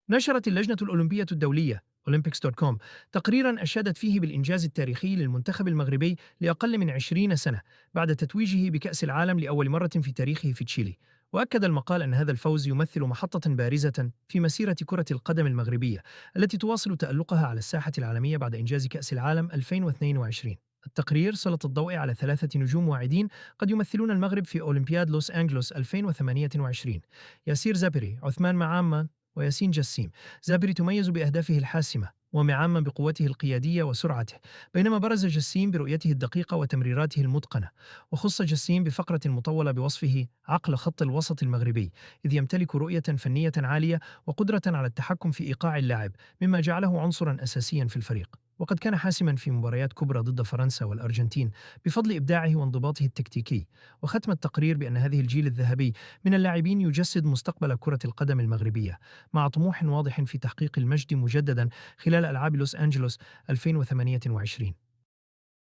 نشرت اللجنة الأولمبية الدولية Olympics.com تقريرا أشادت فيه بالإنجاز التاريخي للمنتخب المغربي لأقل من 20 سنة بعد تتويجه بكأس العالم لأول مرة في تاريخه في تشيلي. وأكد المقال أن هذا الفوز يمثل محطة بارزة في مسيرة كرة القدم المغربية التي تواصل تألقها على الساحة العالمية بعد إنجاز كأس العالم 2022. التقرير سلط الضوء على 3 نجوم واعدين قد يمثلون المغرب في أولمبياد لوس أنجلوس 2028: ياسير زابري، عثمان معامة، وياسين جسيم. زابري تميز بأهدافه الحاسمة، ومعاما بقوته القيادية وسرعته، بينما برز جسيم برؤيته الدقيقة وتمريراته المتقنة. وخص جسيم بفقرة مطولة بوصفه عقل خط الوسط المغربي، إذ يمتلك رؤية فنية عالية وقدرة على التحكم في إيقاع اللعب، مما جعله عنصرا أساسيا في الفريق. وقد كان حاسما في مباريات كبرى ضد فرنسا والأرجنتين بفضل إبداعه وانضباطه التكتيكي. وختم التقرير بأن هذه الجيل الذهبي من اللاعبين يجسد مستقبل كرة القدم المغربية، مع طموح واضح في تحقيق المجد مجددا خلال ألعاب لوس أنجلوس 2028.